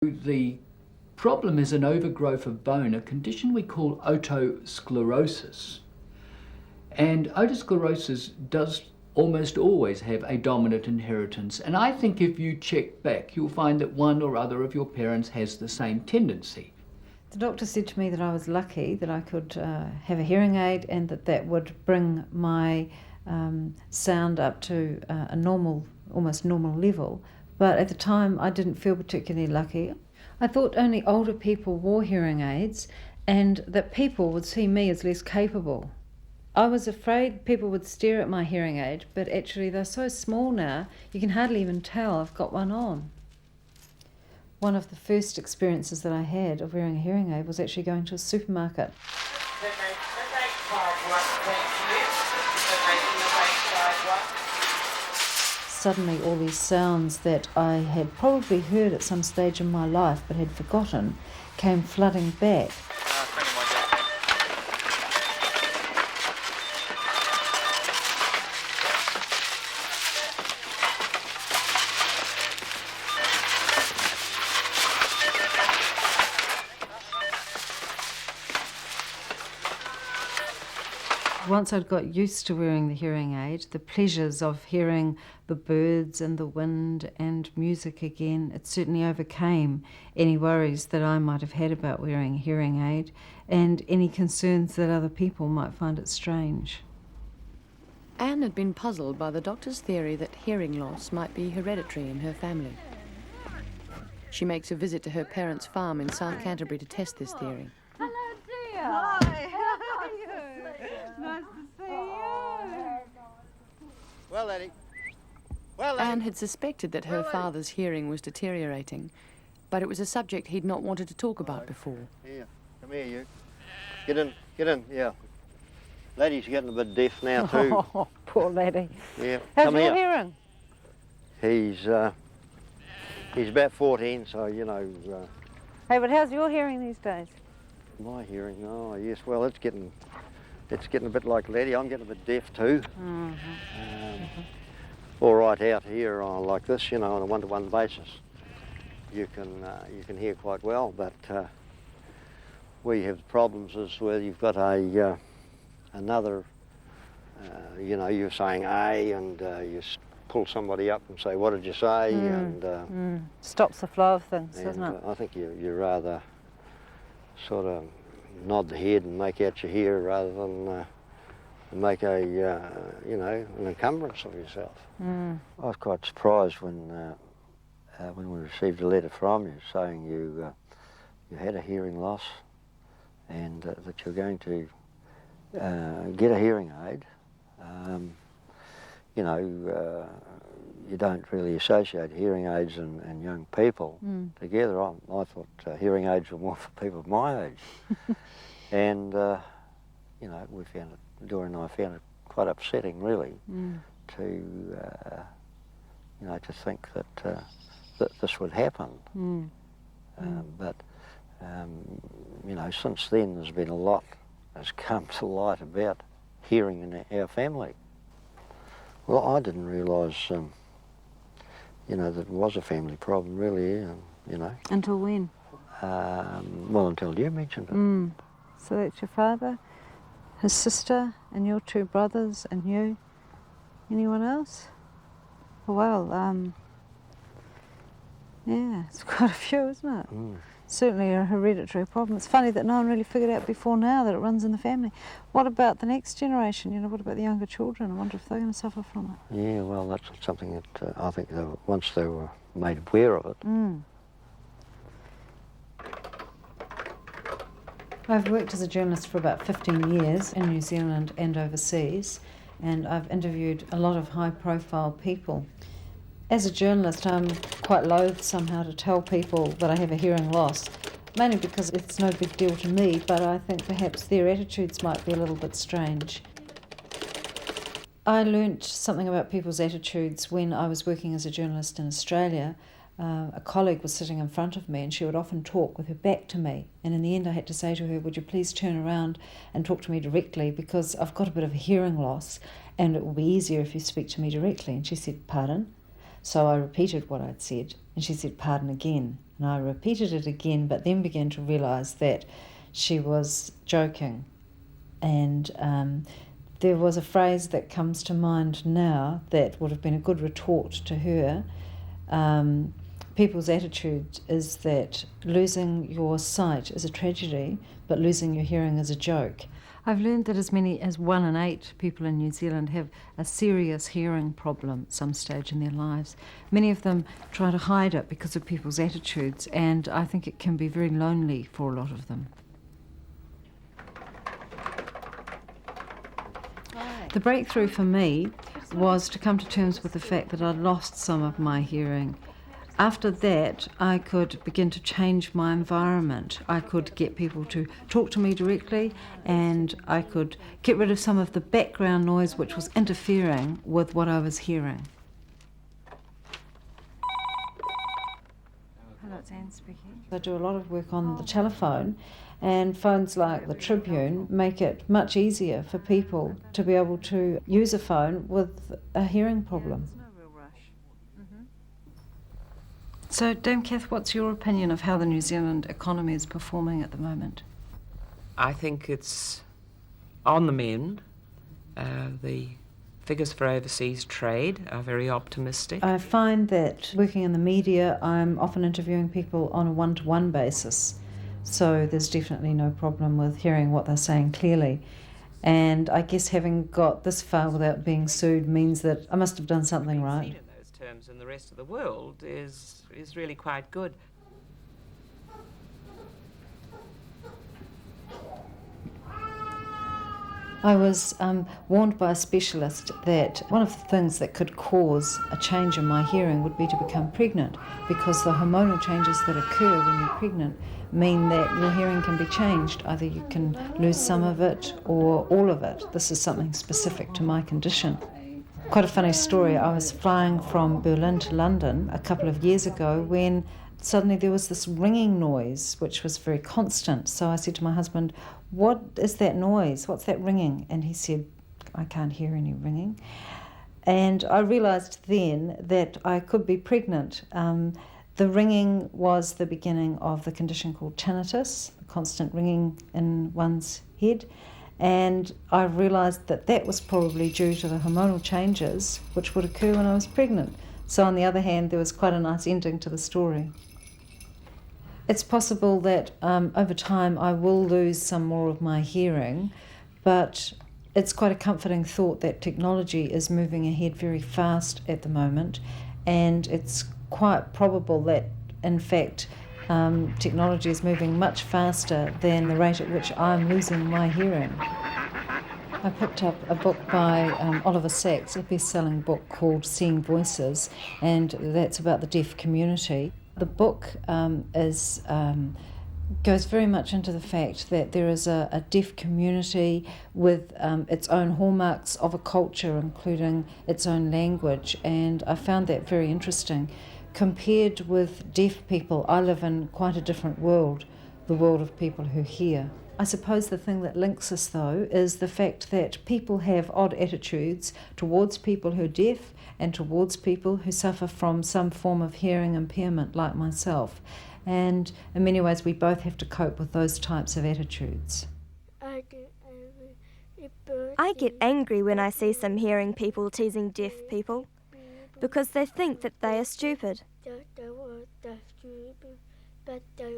The problem is an overgrowth of bone, a condition we call otosclerosis. And otosclerosis does almost always have a dominant inheritance. And I think if you check back, you'll find that one or other of your parents has the same tendency. The doctor said to me that I was lucky that I could have a hearing aid and that would bring my sound up to a normal, almost normal level. But at the time, I didn't feel particularly lucky. I thought only older people wore hearing aids and that people would see me as less capable. I was afraid people would stare at my hearing aid, but actually they're so small now, you can hardly even tell I've got one on. One of the first experiences that I had of wearing a hearing aid was actually going to a supermarket. Suddenly all these sounds that I had probably heard at some stage in my life but had forgotten came flooding back. Once I'd got used to wearing the hearing aid, the pleasures of hearing the birds and the wind and music again, it certainly overcame any worries that I might have had about wearing a hearing aid and any concerns that other people might find it strange. Anne had been puzzled by the doctor's theory that hearing loss might be hereditary in her family. She makes a visit to her parents' farm in South Canterbury to test this theory. Hello, dear. Hi, how are you? Nice to see you. Well, Eddie. Anne had suspected that her father's hearing was deteriorating, but it was a subject he'd not wanted to talk about before. Here, come here, you. Get in, yeah. Laddie's getting a bit deaf now too. Oh, poor laddie. Yeah, How's come your here. hearing? He's about 14, so you know. Hey, but how's your hearing these days? My hearing, oh yes, well it's getting a bit like Laddie. I'm getting a bit deaf too. All right out here like this, you know, on a one-to-one basis, you can hear quite well, but we have problems is where you've got another, you know, you're saying A and you pull somebody up and say, what did you say? Stops the flow of things, doesn't it? I think you rather sort of nod the head and make out your hear rather than make a, you know, an encumbrance of yourself. I was quite surprised when we received a letter from you saying you had a hearing loss and that you're going to get a hearing aid. You know, you don't really associate hearing aids and young people together. I thought hearing aids were more for people of my age. And, you know, Dora and I found it quite upsetting, really, to, you know, to think that this would happen. But, you know, since then there's been a lot has come to light about hearing in our family. Well, I didn't realise, you know, that it was a family problem, really, you know. Until when? Well, until you mentioned it. So that's your father, his sister, and your two brothers, and you. Anyone else? Well, yeah, it's quite a few, isn't it? Certainly a hereditary problem. It's funny that no one really figured out before now that it runs in the family. What about the next generation? You know, what about the younger children? I wonder if they're going to suffer from it. Yeah, well, that's something that I think once they were made aware of it. I've worked as a journalist for about 15 years in New Zealand and overseas, and I've interviewed a lot of high-profile people. As a journalist, I'm quite loath somehow to tell people that I have a hearing loss, mainly because it's no big deal to me, but I think perhaps their attitudes might be a little bit strange. I learnt something about people's attitudes when I was working as a journalist in Australia. A colleague was sitting in front of me and she would often talk with her back to me, and in the end I had to say to her, would you please turn around and talk to me directly because I've got a bit of a hearing loss and it will be easier if you speak to me directly. And she said, pardon? So I repeated what I'd said, and And she said, "Pardon again." And I repeated it again, but then began to realise that she was joking. And there was a phrase that comes to mind now that would have been a good retort to her. People's attitude is that losing your sight is a tragedy, but losing your hearing is a joke. I've learned that as many as 1 in 8 people in New Zealand have a serious hearing problem at some stage in their lives. Many of them try to hide it because of people's attitudes, and I think it can be very lonely for a lot of them. The breakthrough for me was to come to terms with the fact that I'd lost some of my hearing. After that, I could begin to change my environment. I could get people to talk to me directly, and I could get rid of some of the background noise which was interfering with what I was hearing. Hello, it's Anne speaking. I do a lot of work on the telephone, and phones like the Tribune make it much easier for people to be able to use a phone with a hearing problem. So, Dame Kath, what's your opinion of how the New Zealand economy is performing at the moment? I think it's on the mend. The figures for overseas trade are very optimistic. I find that working in the media, I'm often interviewing people on a one-to-one basis. So there's definitely no problem with hearing what they're saying clearly. And I guess having got this far without being sued means that I must have done something right. In those terms in the rest of the world is really quite good. I was warned by a specialist that one of the things that could cause a change in my hearing would be to become pregnant, because the hormonal changes that occur when you're pregnant mean that your hearing can be changed. Either you can lose some of it or all of it. This is something specific to my condition. Quite a funny story. I was flying from Berlin to London a couple of years ago when suddenly there was this ringing noise which was very constant. So I said to my husband, "What is that noise? What's that ringing?" And he said, "I can't hear any ringing." And I realised then that I could be pregnant. The ringing was the beginning of the condition called tinnitus, the constant ringing in one's head. And I realised that that was probably due to the hormonal changes which would occur when I was pregnant. So on the other hand, there was quite a nice ending to the story. It's possible that over time I will lose some more of my hearing, but it's quite a comforting thought that technology is moving ahead very fast at the moment, and it's quite probable that, in fact, technology is moving much faster than the rate at which I'm losing my hearing. I picked up a book by Oliver Sacks, a best-selling book called Seeing Voices, and that's about the deaf community. The book goes very much into the fact that there is a deaf community with its own hallmarks of a culture, including its own language, and I found that very interesting. Compared with deaf people, I live in quite a different world, the world of people who hear. I suppose the thing that links us, though, is the fact that people have odd attitudes towards people who are deaf and towards people who suffer from some form of hearing impairment, like myself. And in many ways, we both have to cope with those types of attitudes. I get angry when I see some hearing people teasing deaf people, because they think that they are stupid.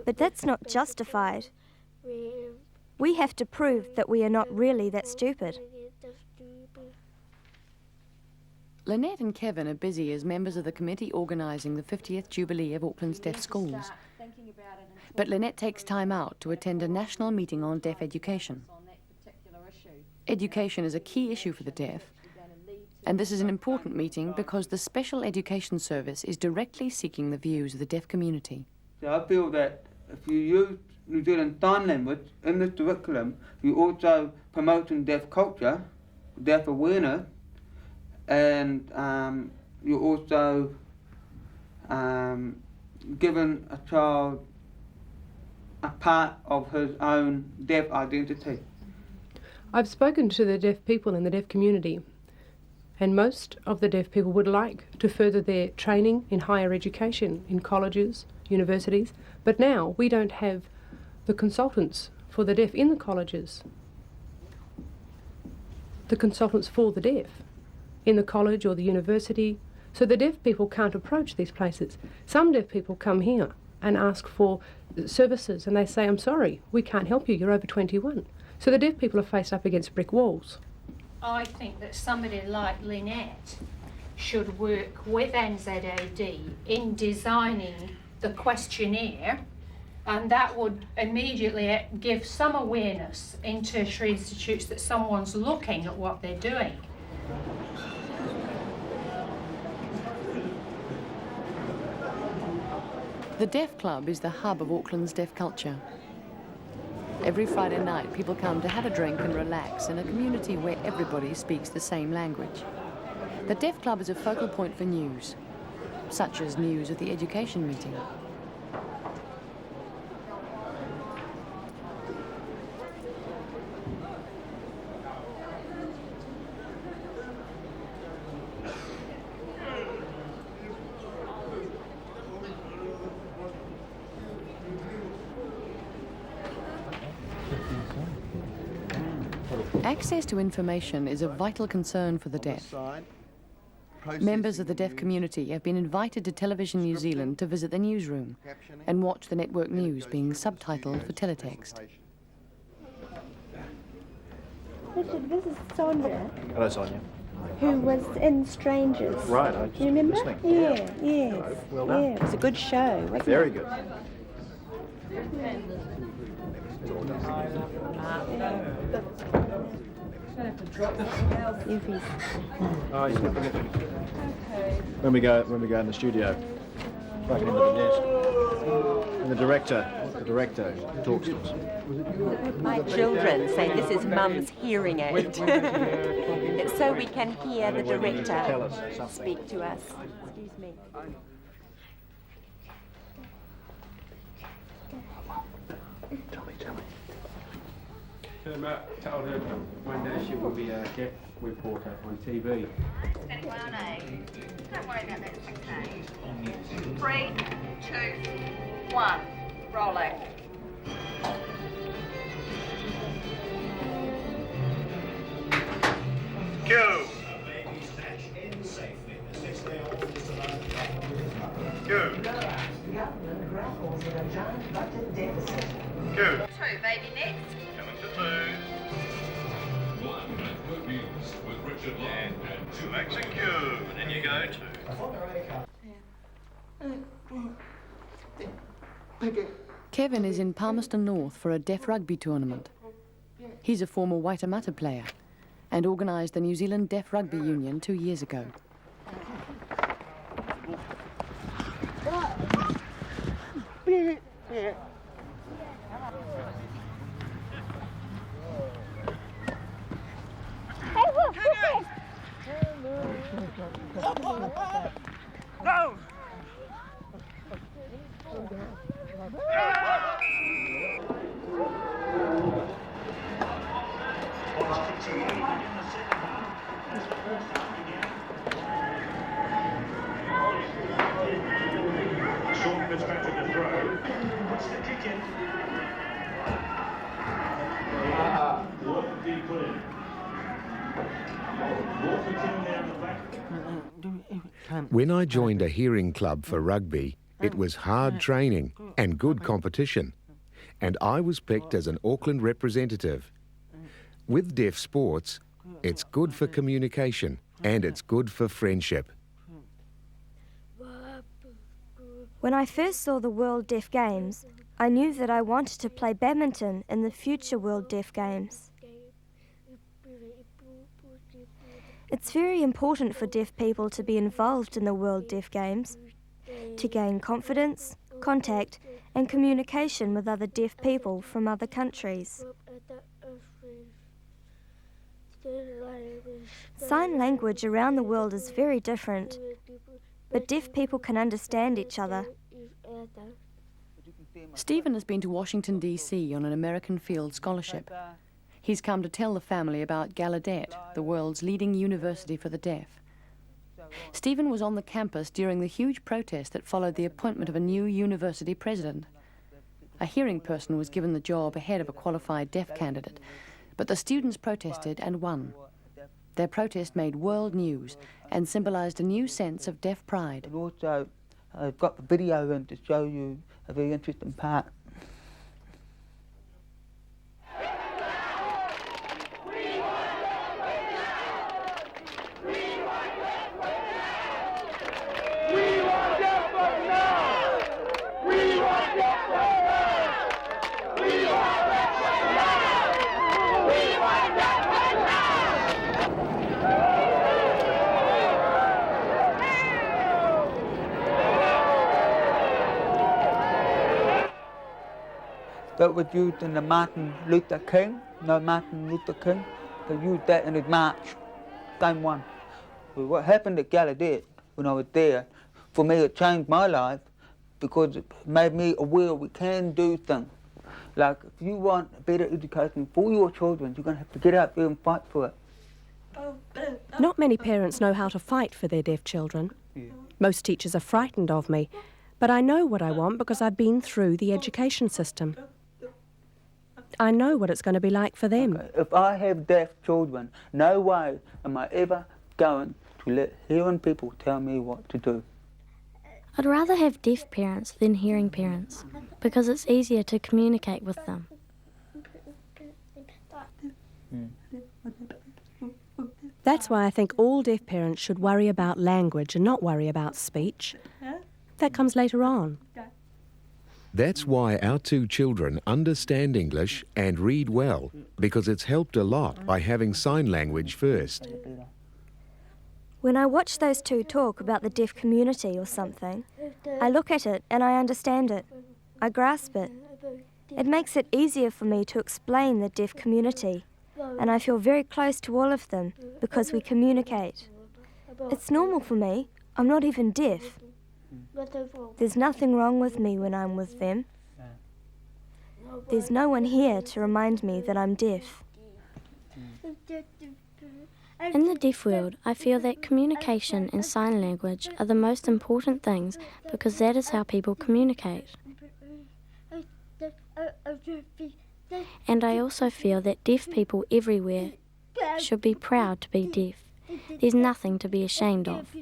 But that's not justified. We have to prove that we are not really that stupid. Lynette and Kevin are busy as members of the committee organising the 50th Jubilee of Auckland's deaf schools. But Lynette takes time out to attend a national meeting on deaf education. Education is a key issue for the deaf, and this is an important meeting because the Special Education Service is directly seeking the views of the deaf community. So I feel that if you use New Zealand Sign Language in this curriculum, you're also promoting deaf culture, deaf awareness, and you're also giving a child a part of his own deaf identity. I've spoken to the deaf people in the deaf community, And most of the deaf people would like to further their training in higher education, in colleges, universities, but now we don't have the consultants for the deaf in the colleges, the consultants for the deaf in the college or the university, so the deaf people can't approach these places. Some deaf people come here and ask for services and they say, I'm sorry, we can't help you, you're over 21. So the deaf people are faced up against brick walls. I think that somebody like Lynette should work with NZAD in designing the questionnaire, and that would immediately give some awareness in tertiary institutes that someone's looking at what they're doing. The Deaf Club is the hub of Auckland's deaf culture. Every Friday night, people come to have a drink and relax in a community where everybody speaks the same language. The Deaf Club is a focal point for news, such as news of the education meeting. Access to information is a vital concern for the deaf. Members of the deaf community have been invited to Television New Zealand to visit the newsroom and watch the network news being subtitled for teletext. Richard, this is Sonia, Hello, Sonia. who was in Strangers. Right, I just Do you remember? listening. Yeah, yes. Well done. Yeah, it was a good show, wasn't Very it? good. Eufy's. Oh, he's not forgetting. When we go in the studio, back into the desk, and the director talks to us. My children say this is Mum's hearing aid. It's so we can hear the director speak to us. Excuse me. Tell me. Told her one day she will be a deaf reporter on TV. Don't worry about that, okay. 3, 2, 1, rolling. Go. Go. Go. 2, baby, next. Coming to 2. 1 network news with Richard Long and 2 execute. And then you go 2. Kevin is in Palmerston North for a deaf rugby tournament. He's a former Waitemata player and organised the New Zealand Deaf Rugby Union 2 years ago. Go! Sean Fitzpatrick to throw. What's the kick in? What did he put in? When I joined a hearing club for rugby, it was hard training and good competition, and I was picked as an Auckland representative. With deaf sports, it's good for communication and it's good for friendship. When I first saw the World Deaf Games, I knew that I wanted to play badminton in the future World Deaf Games. It's very important for deaf people to be involved in the World Deaf Games, to gain confidence, contact and communication with other deaf people from other countries. Sign language around the world is very different, but deaf people can understand each other. Stephen has been to Washington, D.C. on an American field scholarship. He's come to tell the family about Gallaudet, the world's leading university for the deaf. Stephen was on the campus during the huge protest that followed the appointment of a new university president. A hearing person was given the job ahead of a qualified deaf candidate, but the students protested and won. Their protest made world news and symbolised a new sense of deaf pride. And also, I've got the video in to show you a very interesting part. That was used in the Martin Luther King, Martin Luther King. They used that in his march, same one. But what happened at Gallaudet when I was there, for me it changed my life because it made me aware we can do things. Like if you want a better education for your children, you're going to have to get out there and fight for it. Not many parents know how to fight for their deaf children. Most teachers are frightened of me, but I know what I want because I've been through the education system. I know what it's going to be like for them. Okay. If I have deaf children, no way am I ever going to let hearing people tell me what to do. I'd rather have deaf parents than hearing parents because it's easier to communicate with them. That's why I think all deaf parents should worry about language and not worry about speech. That comes later on. That's why our two children understand English and read well, because it's helped a lot by having sign language first. When I watch those two talk about the deaf community or something, I look at it and I understand it. I grasp it. It makes it easier for me to explain the deaf community, and I feel very close to all of them because we communicate. It's normal for me. I'm not even deaf. There's nothing wrong with me when I'm with them. There's no one here to remind me that I'm deaf. In the deaf world, I feel that communication and sign language are the most important things because that is how people communicate. And I also feel that deaf people everywhere should be proud to be deaf. There's nothing to be ashamed of.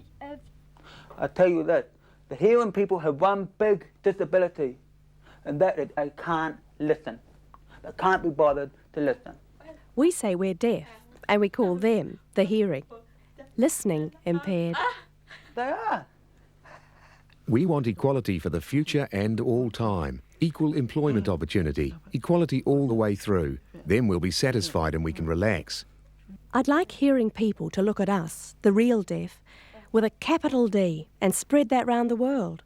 I tell you that. The hearing people have one big disability, and that is they can't listen. They can't be bothered to listen. We say we're deaf, and we call them the hearing. Listening impaired. They are. We want equality for the future and all time. Equal employment opportunity. Equality all the way through. Then we'll be satisfied and we can relax. I'd like hearing people to look at us, the real deaf, with a capital D and spread that round the world.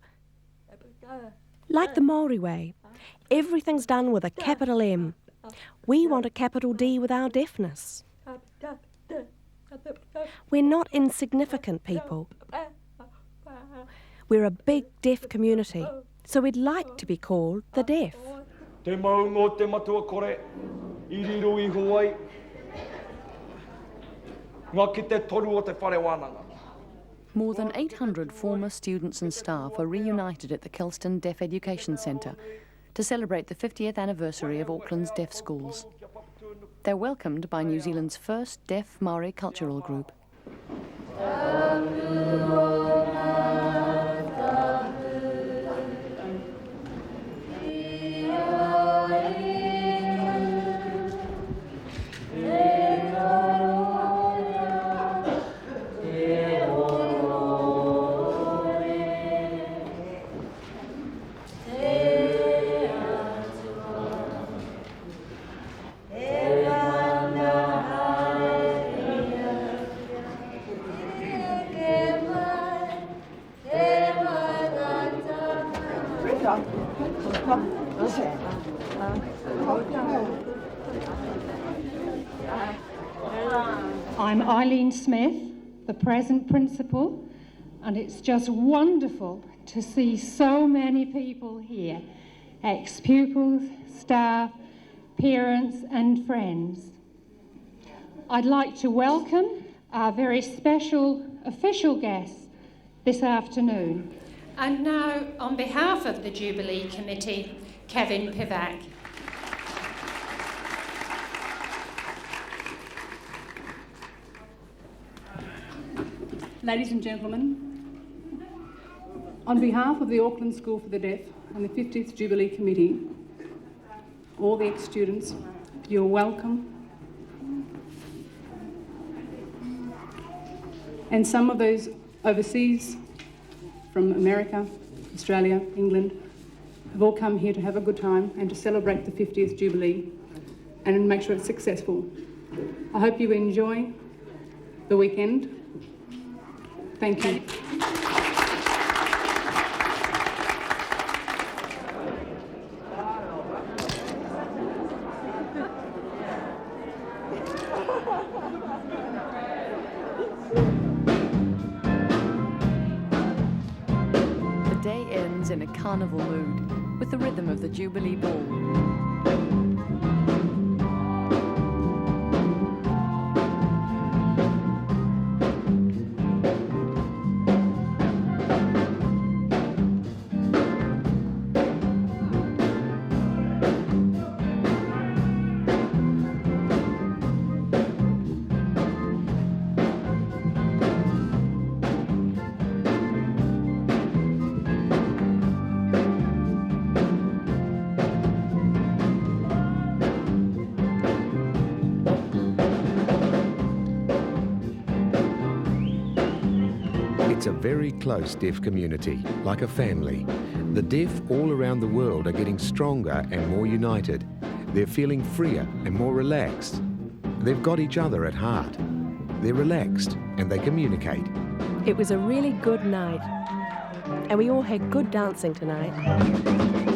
Like the Māori way, everything's done with a capital M. We want a capital D with our deafness. We're not insignificant people. We're a big deaf community, so we'd like to be called the deaf. Te maungo te matua kore, iriru I Hawaii. Ngā ki te toru o te whare wānanga. More than 800 former students and staff are reunited at the Kelston Deaf Education Centre to celebrate the 50th anniversary of Auckland's deaf schools. They're welcomed by New Zealand's first deaf Māori cultural group. I'm Eileen Smith, the present principal, and it's just wonderful to see so many people here, ex-pupils, staff, parents and friends. I'd like to welcome our very special official guests this afternoon. And now, on behalf of the Jubilee Committee, Kevin Pivac. Ladies and gentlemen, on behalf of the Auckland School for the Deaf and the 50th Jubilee Committee, all the ex-students, you're welcome. And some of those overseas from America, Australia, England, have all come here to have a good time and to celebrate the 50th Jubilee and make sure it's successful. I hope you enjoy the weekend. Thank you. The day ends in a carnival mood with the rhythm of the Jubilee Ball. It's a very close deaf community, like a family. The deaf all around the world are getting stronger and more united. They're feeling freer and more relaxed. They've got each other at heart. They're relaxed and they communicate. It was a really good night, and we all had good dancing tonight.